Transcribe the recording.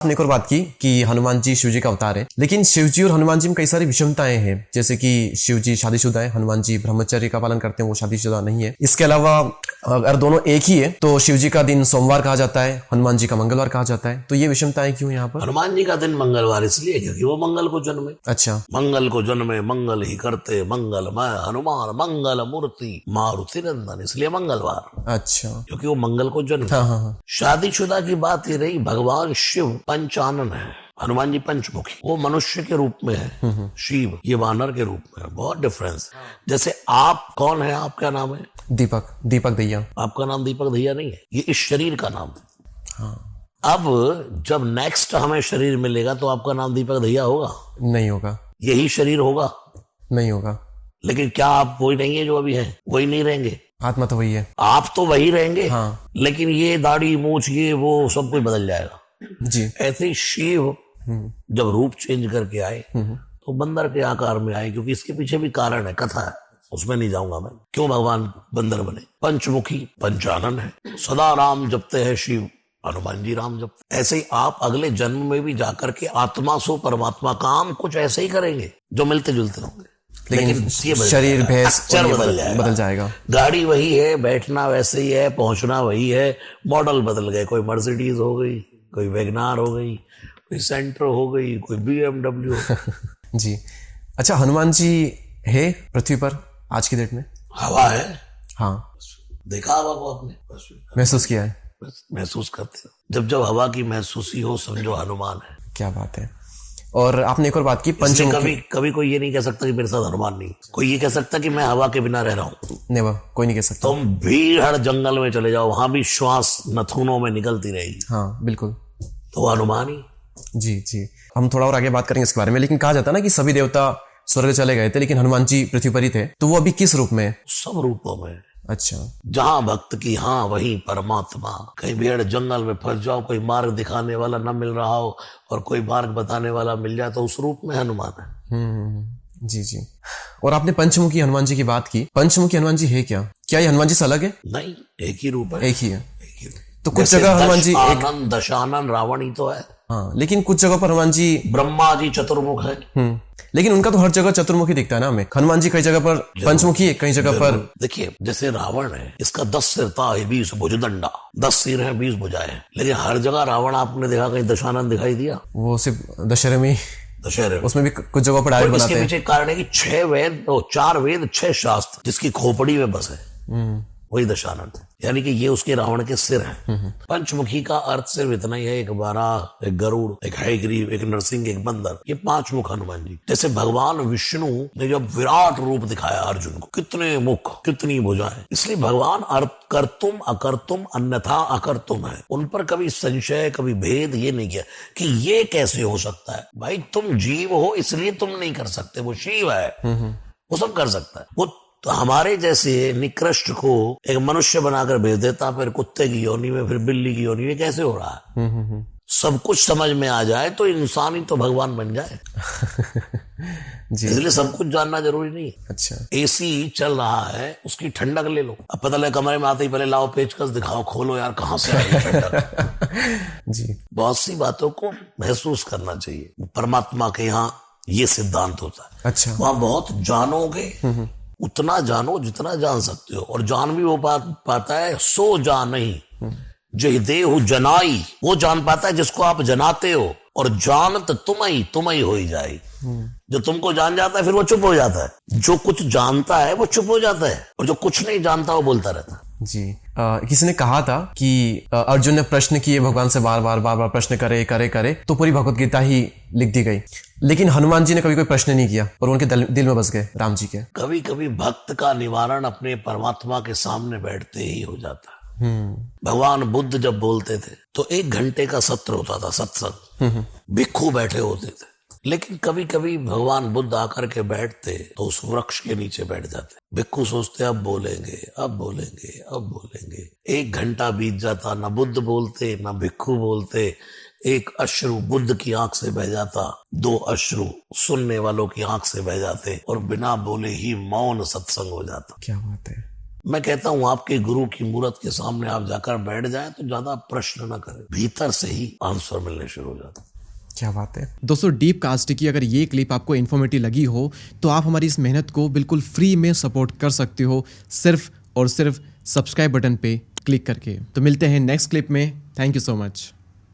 हमने एक और बात की कि हनुमान जी शिव जी का अवतार है, लेकिन शिव जी और हनुमान जी में कई सारी विषमताएं हैं। जैसे कि शिव जी शादीशुदा है, हनुमान जी ब्रह्मचर्य का पालन करते हैं, वो शादीशुदा नहीं है। इसके अलावा अगर दोनों एक ही है तो शिव जी का दिन सोमवार कहा जाता है, हनुमान जी का मंगलवार कहा जाता है। तो ये विषमताएं क्यों यहाँ पर? हनुमान जी का दिन मंगलवार इसलिए क्योंकि वो मंगल को जन्मे। अच्छा, मंगल को जन्मे मंगल ही करते, मंगल मैं हनुमान मंगल मूर्ति मारुति नंदन, इसलिए मंगलवार। अच्छा, क्योंकि वो मंगल को जन्मे। हाँ। शादीशुदा की बात ही रही, भगवान शिव पंचानन है, हनुमान जी पंचमुखी, वो मनुष्य के रूप में है, शिव ये वानर के रूप में है। बहुत डिफरेंस। जैसे आप कौन है, आपका नाम है दीपक दैया। आपका नाम दीपक दैया नहीं है, ये इस शरीर का नाम है। हाँ। अब जब नेक्स्ट हमें शरीर मिलेगा तो आपका नाम दीपक दैया होगा? नहीं होगा। यही शरीर होगा? नहीं होगा। लेकिन क्या आप वही नहीं है जो अभी है? वही नहीं रहेंगे? आत्मा तो वही है। आप तो वही रहेंगे, हाँ। लेकिन ये दाढ़ी मूछ ये वो सब कुछ बदल जाएगा जी। ऐसे ही शिव जब रूप चेंज करके आए तो बंदर के आकार में आए, क्योंकि इसके पीछे भी कारण है, कथा है, उसमें नहीं जाऊंगा मैं, क्यों भगवान बंदर बने। पंचमुखी पंचानन है, सदा राम जपते हैं शिव, हनुमान जी राम जपते। ऐसे ही आप अगले जन्म में भी जाकर के आत्मा सो परमात्मा काम कुछ ऐसे ही करेंगे जो मिलते जुलते होंगे, लेकिन शरीर भैंस बदल जाएगा। गाड़ी वही है, बैठना वैसे ही है, पहुंचना वही है, मॉडल बदल गए, कोई मर्सिडीज हो गई, कोई वैगनार हो गई, कोई सेंट्रो हो गई, कोई BMW जी। अच्छा, हनुमान जी है पृथ्वी पर आज की डेट में? हवा है। हाँ। देखा हवा को आपने? महसूस किया है? महसूस करते हो। जब हवा की महसूसी हो समझो हनुमान है। क्या बात है। और आपने एक और बात की, पंचमुखी। कभी कोई ये नहीं कह सकता कि मेरे साथ हनुमान नहीं, कोई ये कह सकता कि मैं हवा के बिना रह रहा हूँ? नेवर, कोई नहीं कह सकता। तुम भीड़ जंगल में चले जाओ, वहां भी श्वास नथुनों में निकलती रहेगी। हाँ बिल्कुल। तो हनुमान ही। जी। हम थोड़ा और आगे बात करेंगे इसके बारे में, लेकिन कहा जाता है ना कि सभी देवता स्वर्ग चले गए थे लेकिन हनुमान जी पृथ्वी पर ही थे। तो वो अभी किस रूप में? सब रूपों में। अच्छा। जहां भक्त की हाँ वही परमात्मा। कहीं भीड़ जंगल में फंस जाओ, कोई मार्ग दिखाने वाला न मिल रहा हो और कोई मार्ग बताने वाला मिल जाए तो उस रूप में हनुमान है। जी। और आपने पंचमुखी हनुमान जी की बात की, पंचमुखी हनुमान जी है क्या? क्या ये हनुमान जी से अलग है? नहीं, एक ही रूप है। एक ही है। तो कुछ जगह हनुमान जी दशानन रावण ही तो है। हाँ, लेकिन कुछ जगह पर हनुमान जी, ब्रह्मा जी चतुर्मुख है। लेकिन उनका तो हर जगह चतुर्मुखी दिखता है ना हमें। हनुमान जी कई जगह पर पंचमुखी है, कई जगह पर। देखिए, जैसे रावण है, इसका 10 सिरता है, 20 भुजदंडा, 10 सिर है, 20 भुजाएं हैं, लेकिन हर जगह रावण आपने देखा कहीं दशानन दिखाई दिया? वो सिर्फ दशहरे में, दशहरे उसमें भी कुछ जगह पर डायरेक्ट बनाते हैं। इसके पीछे कारण है कि 6 वेद, 4 वेद 6 शास्त्र जिसकी खोपड़ी में बसे, वही दशानन है। यानी कि ये उसके रावण के सिर हैं। पंचमुखी का अर्थ सिर्फ इतना ही है, एक बाराह, एक गरुड़, एक हयग्रीव, एक नरसिंह, एक बंदर, ये 5 मुख हनुमान जी। जैसे भगवान विष्णु ने जब विराट रूप दिखाया अर्जुन को, कितने मुख कितनी भुजाएं, इसलिए भगवान कर्तुम अकर्तुम अन्यथा अकर्तुम है। उन पर कभी संशय कभी भेद ये नहीं किया कि ये कैसे हो सकता है। भाई तुम जीव हो इसलिए तुम नहीं कर सकते, वो शिव है, वो सब कर सकता है। वो तो हमारे जैसे निकृष्ट को एक मनुष्य बनाकर भेज देता, फिर कुत्ते की योनि में, फिर बिल्ली की योनि में, कैसे हो रहा है? सब कुछ समझ में आ जाए तो इंसान ही तो भगवान बन जाए। इसलिए सब कुछ जानना जरूरी नहीं है। अच्छा। AC चल रहा है, उसकी ठंडक ले लो। अब पता लगे कमरे में आते ही पहले लाओ पेचकस दिखाओ, खोलो यार कहां से आई ठंडक। जी। बहुत सी बातों को महसूस करना चाहिए। परमात्मा के यहाँ ये सिद्धांत होता है। अच्छा। वहां बहुत जानोगे, उतना जानो जितना जान सकते हो, और जान भी वो पाता है सो जान नहीं जो देहु जनाई, वो जान पाता है जिसको आप जनाते हो, और जानत तुम ही हो ही जाए। जो तुमको जान जाता है फिर वो चुप हो जाता है, जो कुछ जानता है वो चुप हो जाता है, और जो कुछ नहीं जानता वो बोलता रहता है। जी। किसी ने कहा था कि अर्जुन ने प्रश्न किए भगवान से, बार बार प्रश्न करे तो पूरी भगवत गीता ही लिख दी गई, लेकिन हनुमान जी ने कभी कोई प्रश्न नहीं किया और उनके दिल में बस गए राम जी के। कभी कभी भक्त का निवारण अपने परमात्मा के सामने बैठते ही हो जाता है। भगवान बुद्ध जब बोलते थे तो 1 घंटे का सत्र होता था, सत्संग, भिक्षु बैठे होते थे। लेकिन कभी कभी भगवान बुद्ध आकर के बैठते तो उस वृक्ष के नीचे बैठ जाते। भिक्षु सोचते अब बोलेंगे, अब बोलेंगे, अब बोलेंगे। 1 घंटा बीत जाता, ना बुद्ध बोलते ना भिक्षु बोलते। 1 अश्रु बुद्ध की आंख से बह जाता, 2 अश्रु सुनने वालों की आंख से बह जाते, और बिना बोले ही मौन सत्संग हो जाता। क्या बात है। मैं कहता हूँ आपके गुरु की मूर्त के सामने आप जाकर बैठ जाए तो ज्यादा प्रश्न न करें, भीतर से ही आंसर मिलने शुरू हो जाता है। क्या बात है। दोस्तों डीप कास्ट की अगर ये क्लिप आपको इन्फॉर्मेटिव लगी हो तो आप हमारी इस मेहनत को बिल्कुल फ्री में सपोर्ट कर सकते हो, सिर्फ और सिर्फ सब्सक्राइब बटन पे क्लिक करके। तो मिलते हैं नेक्स्ट क्लिप में। Thank you so much.